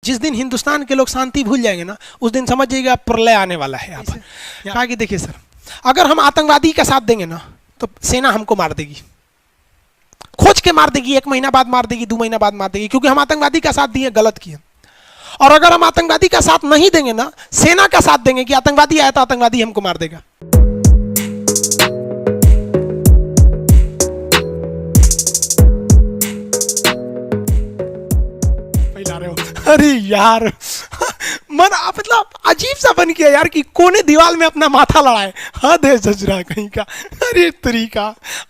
जिस दिन हिंदुस्तान के लोग शांति भूल जाएंगे ना, उस दिन समझ जाइएगा प्रलय आने वाला है यहाँ पर। कहा कि देखिए सर, अगर हम आतंकवादी का साथ देंगे ना तो सेना हमको मार देगी, खोज के मार देगी, 1 महीना बाद मार देगी, 2 महीना बाद मार देगी, क्योंकि हम आतंकवादी का साथ दिए, गलत किए। और अगर हम आतंकवादी का साथ नहीं देंगे ना, सेना का साथ देंगे कि आतंकवादी आया तो आतंकवादी हमको मार देगा। अरे यार मन मतलब अजीब सा बन गया यार कि कोने दीवार में अपना माथा लड़ाए, हद है ससुरा कहीं का। अरे तरीका,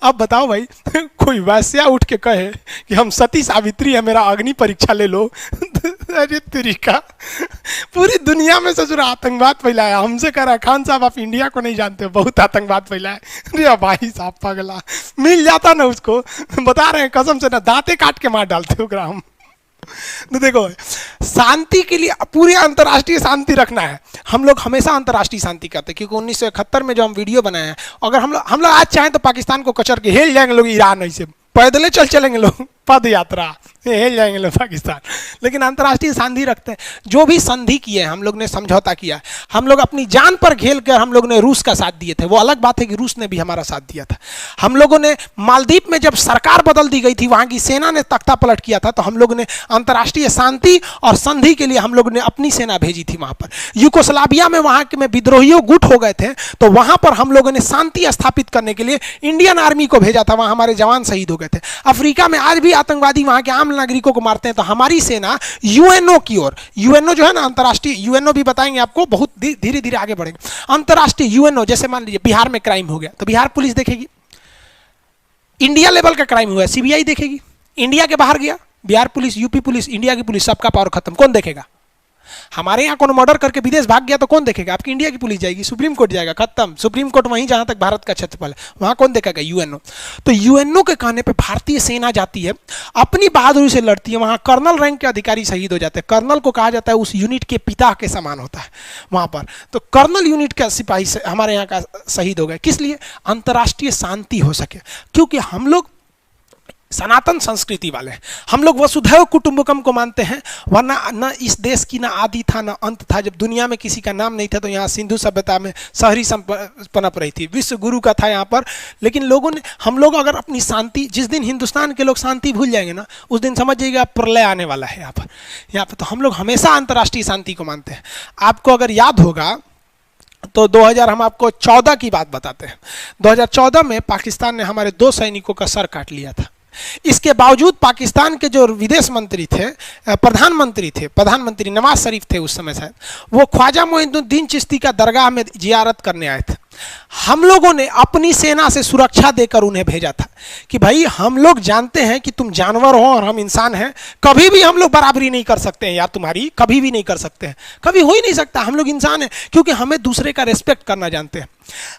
अब बताओ भाई, कोई वैश्या उठ के कहे कि हम सती सावित्री है, मेरा अग्नि परीक्षा ले लो। अरे तरीका, पूरी दुनिया में ससुरा आतंकवाद फैलाया, हमसे कह रहा है खान साहब आप इंडिया को नहीं जानते, बहुत आतंकवाद फैलाया। अरे भाई साहब पगला, मिल जाता ना उसको, बता रहे हैं कसम से ना, दांते काट के मार डालते हो हम। तो देखो, शांति के लिए पूरी अंतर्राष्ट्रीय शांति रखना है। हम लोग हमेशा अंतर्राष्ट्रीय शांति करते हैं, क्योंकि 1971 में जो हम वीडियो बनाए हैं, अगर हम लोग आज चाहें तो पाकिस्तान को कचर के हिल जाएंगे लोग, ईरान ऐसे पैदल चलेंगे लोग, पद यात्रा हिल जाएंगे लोग पाकिस्तान। लेकिन अंतर्राष्ट्रीय शांति रखते हैं। जो भी संधि किए हैं हम लोग ने, समझौता किया, हम लोग अपनी जान पर खेल कर हम लोग ने रूस का साथ दिए थे। वो अलग बात है कि रूस ने भी हमारा साथ दिया था। हम लोगों ने मालदीव में जब सरकार बदल दी गई थी, वहाँ की सेना ने तख्ता पलट किया था, तो हम लोग ने अंतर्राष्ट्रीय शांति और संधि के लिए हम लोग ने अपनी सेना भेजी थी वहाँ पर। यूगोस्लाविया में वहाँ के में विद्रोहियों गुट हो गए थे, तो वहाँ पर हम लोगों ने शांति स्थापित करने के लिए इंडियन आर्मी को भेजा था, वहाँ हमारे जवान शहीद हो गए थे। अफ्रीका में आज भी आतंकवादी वहाँ के आम नागरिकों को मारते हैं, तो हमारी सेना यूएनओ की ओर, यूएनओ जो है ना अंतर्राष्ट्रीय, यूएनओ भी बताएंगे आपको, बहुत धीरे धीरे आगे बढ़ेंगे। अंतर्राष्ट्रीय यूएनओ, जैसे मान लीजिए बिहार में क्राइम हो गया तो बिहार पुलिस देखेगी, इंडिया लेवल का क्राइम हुआ सीबीआई देखेगी। इंडिया के बाहर गया Bihar police, UP police, India की पुलिस, सबका पावर खत्म, कौन देखेगा? हमारे यहाँ कोनो मर्डर करके विदेश भाग गया तो कौन देखेगा? आपकी इंडिया की पुलिस जाएगी, सुप्रीम कोर्ट जाएगा, खत्म। सुप्रीम कोर्ट वहीं जहां तक भारत का क्षेत्रफल है, वहां कौन देखेगा? यूएनओ। तो यूएनओ के कहने पे भारतीय सेना जाती है, अपनी बहादुरी से लड़ती है। वहां कर्नल रैंक के अधिकारी शहीद हो जाते हैं। कर्नल को कहा जाता है उस यूनिट के पिता के समान होता है वहां पर। तो कर्नल यूनिट का सिपाही हमारे यहाँ का शहीद हो गए, किस लिए? अंतर्राष्ट्रीय शांति हो सके, क्योंकि हम लोग सनातन संस्कृति वाले हैं। हम लोग वसुधैव कुटुंबकम को मानते हैं, वरना न इस देश की ना आदि था ना अंत था। जब दुनिया में किसी का नाम नहीं था तो यहाँ सिंधु सभ्यता में शहरी पनप रही थी, विश्व गुरु का था यहाँ पर। लेकिन लोगों ने, हम लोग अगर अपनी शांति, जिस दिन हिंदुस्तान के लोग शांति भूल जाएंगे ना, उस दिन समझ जाइएगा प्रलय आने वाला है यहाँ पर। तो हम लोग हमेशा अंतर्राष्ट्रीय शांति को मानते हैं। आपको अगर याद होगा तो 2000 हम आपको 14 की बात बताते हैं। 2014 में पाकिस्तान ने हमारे 2 सैनिकों का सर काट लिया था। इसके बावजूद पाकिस्तान के जो विदेश मंत्री थे, प्रधानमंत्री नवाज शरीफ थे उस समय शायद, वो ख्वाजा मोइनुद्दीन चिश्ती का दरगाह में जियारत करने आए थे। हम लोगों ने अपनी सेना से सुरक्षा देकर उन्हें भेजा था कि भाई हम लोग जानते हैं कि तुम जानवर हो और हम इंसान हैं, कभी भी हम लोग बराबरी नहीं कर सकते हैं यार, तुम्हारी कभी भी नहीं कर सकते हैं, कभी हो ही नहीं सकता। हम लोग इंसान हैं, क्योंकि हमें दूसरे का रिस्पेक्ट करना जानते हैं।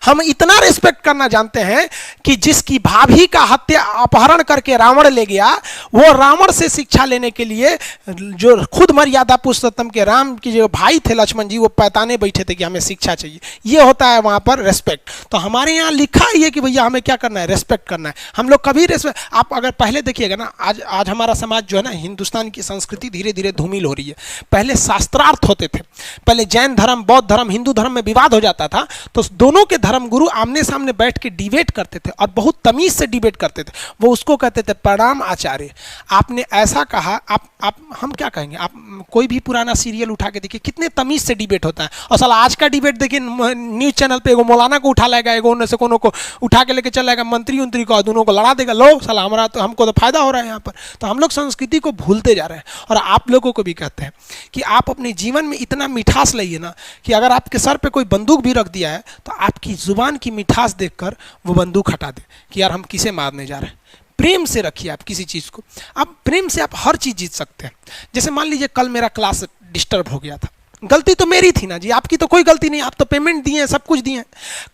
हम इतना रिस्पेक्ट करना जानते हैं कि जिसकी भाभी का हत्या अपहरण करके रावण ले गया, वो रावण से शिक्षा लेने के लिए, जो खुद मर्यादा पुरुषोत्तम के राम की जो भाई थे लक्ष्मण जी, वो पैताने बैठे थे कि हमें शिक्षा चाहिए। ये होता है वहां पर रेस्पेक्ट। तो हमारे यहाँ लिखा है कि भैया हमें क्या करना है? रेस्पेक्ट करना है। हम लोग कभी रेस्पेक्ट, आप अगर पहले देखिएगा ना, आज हमारा समाज जो है ना, हिंदुस्तान की संस्कृति धीरे धीरे धूमिल हो रही है। पहले शास्त्रार्थ होते थे, पहले जैन धर्म, बौद्ध धर्म, हिंदू धर्म में विवाद हो जाता था तो दोनों के धर्मगुरु आमने सामने बैठ के डिबेट करते थे, और बहुत तमीज से डिबेट करते थे। वो उसको कहते थे प्रणाम आचार्य, आपने ऐसा कहा, आप हम क्या कहेंगे? आप कोई भी पुराना सीरियल उठा के देखिए, कितने तमीज से डिबेट होता है। और साला आज का डिबेट देखिए, न्यूज चैनल पे एगो मौलाना को उठा लेगा, एगो उनसे कोनो को उठा के लेके चल जाएगा, मंत्री उंत्री को, दोनों को लड़ा देगा। लो साला हमारा तो, हमको तो फायदा हो रहा है यहाँ पर। तो हम लोग संस्कृति को भूलते जा रहे हैं। और आप लोगों को भी कहते हैं कि आप अपने जीवन में इतना मिठास लाइए ना, कि अगर आपके सर पे कोई बंदूक भी रख दिया है तो आपकी जुबान की मिठास देखकर वो बंदूक हटा दे कि यार हम किसे मारने जा रहे हैं। प्रेम से रखिए आप किसी चीज़ को, आप प्रेम से आप हर चीज़ जीत सकते हैं। जैसे मान लीजिए कल मेरा क्लास डिस्टर्ब हो गया था, गलती तो मेरी थी ना जी, आपकी तो कोई गलती नहीं, आप तो पेमेंट दिए हैं, सब कुछ दिए हैं।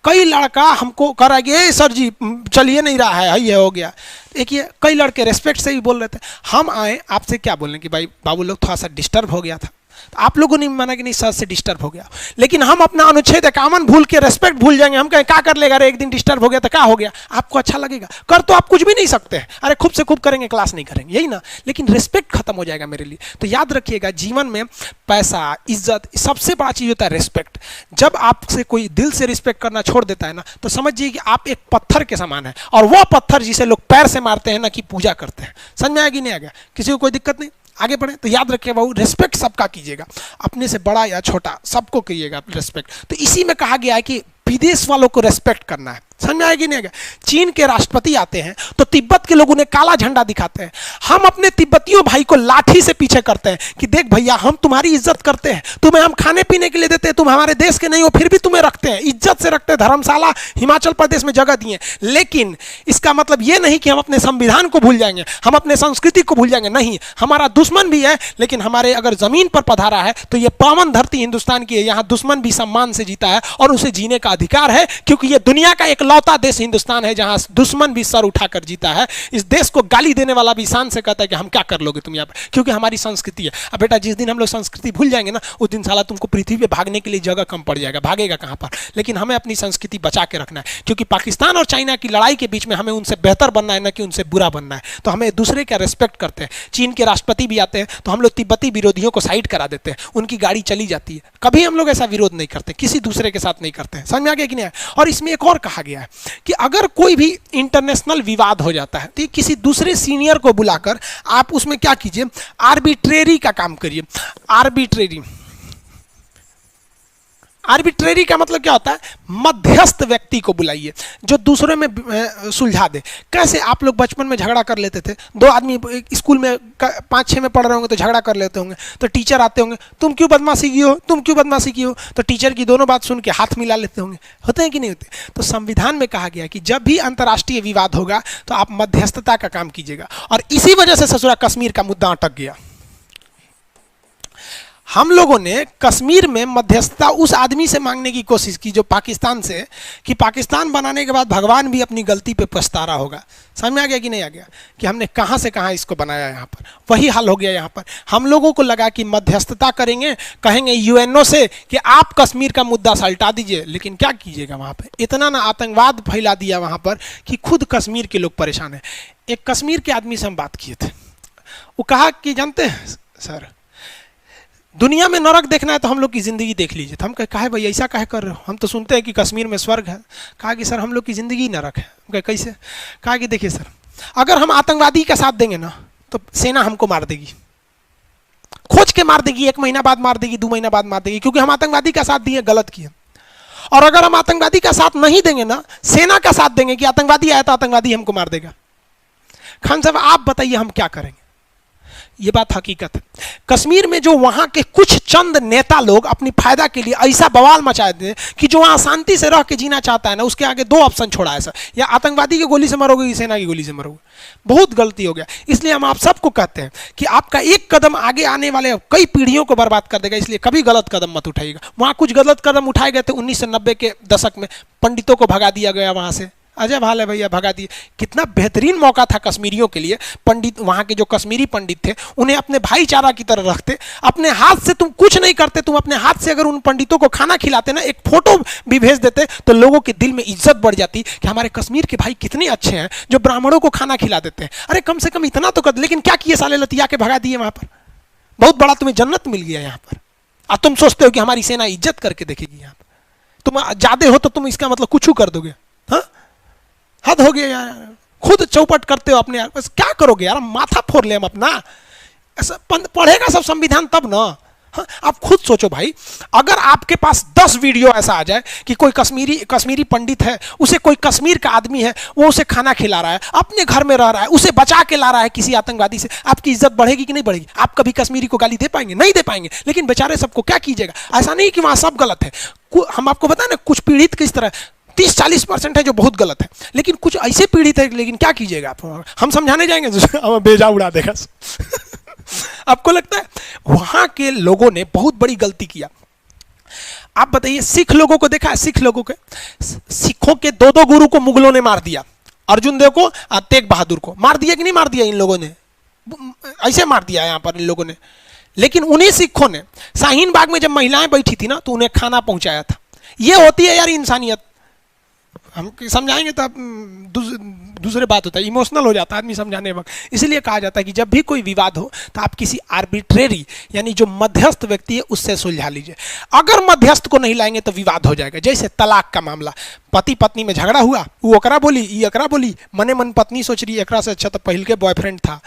कई लड़का हमको कर रहा है, सर जी चलिए नहीं रहा है, ये हो गया। देखिए कई लड़के रेस्पेक्ट से भी बोल रहे थे। हम आए आपसे क्या बोलें कि भाई बाबू लोग थोड़ा सा डिस्टर्ब हो गया था, तो आप लोगों ने माना कि नहीं सर से डिस्टर्ब हो गया, लेकिन हम अपना अनुच्छेद 51 भूल के रेस्पेक्ट भूल जाएंगे। हम कहें क्या कर लेगा रे, एक दिन डिस्टर्ब हो गया तो क्या हो गया, आपको अच्छा लगेगा? कर तो आप कुछ भी नहीं सकते हैं, अरे खूब से खूब करेंगे, क्लास नहीं करेंगे, यही ना, लेकिन रेस्पेक्ट खत्म हो जाएगा मेरे लिए। तो याद रखिएगा, जीवन में पैसा, इज्जत, सबसे बड़ा चीज होता है रेस्पेक्ट। जब आपसे कोई दिल से रिस्पेक्ट करना छोड़ देता है ना, तो समझिए कि आप एक पत्थर के समान है, और वह पत्थर जिसे लोग पैर से मारते हैं ना कि पूजा करते हैं। समझ में आया कि नहीं आ गया? किसी को कोई दिक्कत नहीं? आगे बढ़े तो याद रखिए बाबू, रिस्पेक्ट सबका कीजिएगा, अपने से बड़ा या छोटा सबको कीजिएगा रिस्पेक्ट। तो इसी में कहा गया है कि विदेश वालों को रेस्पेक्ट करना है। समझ में आएगी नहीं आएगा? चीन के राष्ट्रपति आते हैं तो तिब्बत के लोग उन्हें काला झंडा दिखाते हैं। हम अपने तिब्बतियों भाई को लाठी से पीछे करते हैं कि देख भैया, हम तुम्हारी इज्जत करते हैं, तुम्हें हम खाने पीने के लिए देते हैं, तुम हमारे देश के नहीं हो, फिर भी तुम्हें रखते हैं, इज्जत से रखते हैं, धर्मशाला हिमाचल प्रदेश में जगह दिए। लेकिन इसका मतलब यह नहीं कि हम अपने संविधान को भूल जाएंगे, हम अपने संस्कृति को भूल जाएंगे। नहीं, हमारा दुश्मन भी है, लेकिन हमारे अगर जमीन पर पधारा है तो यह पावन धरती हिंदुस्तान की है, यहाँ दुश्मन भी सम्मान से जीता है और उसे जीने का अधिकार है, क्योंकि यह दुनिया का इकलौता देश हिंदुस्तान है जहां दुश्मन भी सर उठाकर जीता है। इस देश को गाली देने वाला भी शान से कहता है कि हम क्या कर लोगे तुम यहाँ पर, क्योंकि हमारी संस्कृति है। अब बेटा, जिस दिन हम लोग संस्कृति भूल जाएंगे ना, उस दिन साला तुमको पृथ्वी पे भागने के लिए जगह कम पड़ जाएगा, भागेगा कहां पर। लेकिन हमें अपनी संस्कृति बचा के रखना है, क्योंकि पाकिस्तान और चाइना की लड़ाई के बीच में हमें उनसे बेहतर बनना है, ना कि उनसे बुरा बनना है। तो हमें दूसरे का रेस्पेक्ट करते हैं। चीन के राष्ट्रपति भी आते हैं तो हम लोग तिब्बती विरोधियों को साइड करा देते हैं, उनकी गाड़ी चली जाती है। कभी हम लोग ऐसा विरोध नहीं करते, किसी दूसरे के साथ नहीं करते हैं। समझ में आ गया कि नहीं? और इसमें एक और कहा गया है कि अगर कोई भी इंटरनेशनल विवाद हो जाता है तो किसी दूसरे सीनियर को बुलाकर आप उसमें क्या कीजिए, आर्बिट्रेरी का काम करिए। आर्बिट्रेरी का मतलब क्या होता है? मध्यस्थ व्यक्ति को बुलाइए जो दूसरे में सुलझा दे। कैसे? आप लोग बचपन में झगड़ा कर लेते थे, दो आदमी स्कूल में 5-6 में पढ़ रहे होंगे तो झगड़ा कर लेते होंगे, तो टीचर आते होंगे, तुम क्यों बदमाशी की हो, तुम क्यों बदमाशी की हो, तो टीचर की दोनों बात सुन के हाथ मिला लेते होंगे। होते हैं कि नहीं होते? तो संविधान में कहा गया कि जब भी अंतर्राष्ट्रीय विवाद होगा तो आप मध्यस्थता का काम कीजिएगा। और इसी वजह से ससुरा कश्मीर का मुद्दा अटक गया। हम लोगों ने कश्मीर में मध्यस्थता उस आदमी से मांगने की कोशिश की जो पाकिस्तान से, कि पाकिस्तान बनाने के बाद भगवान भी अपनी गलती पे पछता रहा होगा। समझ में आ गया कि नहीं आ गया? कि हमने कहां से कहां इसको बनाया, यहाँ पर वही हाल हो गया। यहाँ पर हम लोगों को लगा कि मध्यस्थता करेंगे, कहेंगे यूएनओ से कि आप कश्मीर का मुद्दा सल्टा दीजिए, लेकिन क्या कीजिएगा वहां पर? इतना ना आतंकवाद फैला दिया वहां पर कि खुद कश्मीर के लोग परेशान है। एक कश्मीर के आदमी से हम बात किए थे, वो कहा कि जानते हैं सर, दुनिया में नरक देखना है तो हम लोग की ज़िंदगी देख लीजिए। तो हम कहे भाई ऐसा कहे कर रहे हो, हम तो सुनते हैं कि कश्मीर में स्वर्ग है। कहा कि सर हम लोग की ज़िंदगी नरक है। हम कहे कैसे? कहा कि देखिए सर, अगर हम आतंकवादी का साथ देंगे ना तो सेना हमको मार देगी, खोज के मार देगी, 1 महीना बाद मार देगी, 2 महीना बाद मार देगी, क्योंकि हम आतंकवादी का साथ दिए, गलत किए। और अगर हम आतंकवादी का साथ नहीं देंगे ना, सेना का साथ देंगे कि आतंकवादी आया तो आतंकवादी हमको मार देगा। खान साहब आप बताइए हम क्या करेंगे? ये बात हकीकत है। कश्मीर में जो वहां के कुछ चंद नेता लोग अपनी फायदा के लिए ऐसा बवाल मचा दें कि जो वहां शांति से रह के जीना चाहता है ना, उसके आगे 2 ऑप्शन छोड़ा है सर, या आतंकवादी की गोली से मरोगे या सेना की गोली से मरोगे। बहुत गलती हो गया। इसलिए हम आप सबको कहते हैं कि आपका एक कदम आगे आने वाले कई पीढ़ियों को बर्बाद कर देगा, इसलिए कभी गलत कदम मत उठाइएगा। वहां कुछ गलत कदम उठाए गए थे 1990 के दशक में, पंडितों को भगा दिया गया वहां से, अजय भाल है भैया, भगा दिए। कितना बेहतरीन मौका था कश्मीरियों के लिए। पंडित, वहां के जो कश्मीरी पंडित थे, उन्हें अपने भाईचारा की तरह रखते। अपने हाथ से तुम कुछ नहीं करते, तुम अपने हाथ से अगर उन पंडितों को खाना खिलाते ना, एक फोटो भी भेज देते, तो लोगों के दिल में इज्जत बढ़ जाती कि हमारे कश्मीर के भाई कितने अच्छे हैं जो ब्राह्मणों को खाना खिला देते हैं। अरे कम से कम इतना तो कर। लेकिन क्या किए साले, लतिया के भगा दिए वहां पर। बहुत बड़ा तुम्हें जन्नत मिल गया यहाँ पर, और तुम सोचते हो कि हमारी सेना इज्जत करके देखेगी। यहाँ पर तुम ज्यादा हो तो तुम इसका मतलब कुछ कर दोगे। हाँ, हद हो गया यार, खुद चौपट करते हो अपने। यार बस क्या करोगे यार, माथा फोड़ ले हम अपना। ऐसा पढ़ेगा सब संविधान तब ना। हाँ, आप खुद सोचो भाई, अगर आपके पास 10 वीडियो ऐसा आ जाए कि कोई कश्मीरी पंडित है, उसे कोई कश्मीर का आदमी है, वो उसे खाना खिला रहा है, अपने घर में रह रहा है, उसे बचा के ला रहा है किसी आतंकवादी से, आपकी इज्जत बढ़ेगी कि नहीं बढ़ेगी? आप कभी कश्मीरी को गाली दे पाएंगे? नहीं दे पाएंगे। लेकिन बेचारे सबको क्या कीजिएगा? ऐसा नहीं कि वहां सब गलत है। हम आपको बताएं ना, कुछ पीड़ित किस तरह 30-40% है जो बहुत गलत है, लेकिन कुछ ऐसे पीड़ित है। लेकिन क्या कीजिएगा आप? हम समझाने जाएंगे हम बेजा उड़ा देगा। आपको लगता है वहां के लोगों ने बहुत बड़ी गलती किया? आप बताइए, सिख लोगों को देखा है? सिखों के 2-2 गुरु को मुगलों ने मार दिया। अर्जुन देव को, तेग बहादुर को मार दिया कि नहीं मार दिया? इन लोगों ने ऐसे मार दिया यहाँ पर इन लोगों ने। लेकिन उन्हीं सिखों ने शाहीन बाग में जब महिलाएं बैठी थी ना तो उन्हें खाना पहुंचाया था। ये होती है यार इंसानियत। हम समझाएंगे तो दूसरे बात होता है, इमोशनल हो जाता है आदमी समझाने वक्त। इसलिए कहा जाता है कि जब भी कोई विवाद हो तो आप किसी आर्बिट्रेरी यानी जो मध्यस्थ व्यक्ति है उससे सुलझा लीजिए। अगर मध्यस्थ को नहीं लाएंगे तो विवाद हो जाएगा। जैसे तलाक का मामला, पति पत्नी में झगड़ा हुआ, वो एकरा बोली ये एकरा बोली, मने मन पत्नी सोच रही है एकरा से अच्छा तो पहल के बॉयफ्रेंड था,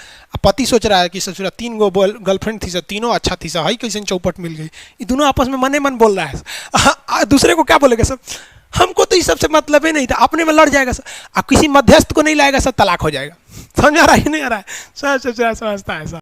पति सोच रहा है कि ससुरा 3 गो गर्लफ्रेंड थी, तीनों अच्छा थी, हई कैसे चौपट मिल गई। ये दोनों आपस में मने मन बोल रहा है, दूसरे को क्या बोलेगा सब, हमको तो इस सबसे मतलब ही नहीं था, अपने में लड़ जाएगा सब। अब किसी मध्यस्थ को नहीं लाएगा सब, तलाक हो जाएगा। समझ आ रहा है नहीं आ रहा है? समझता है सब।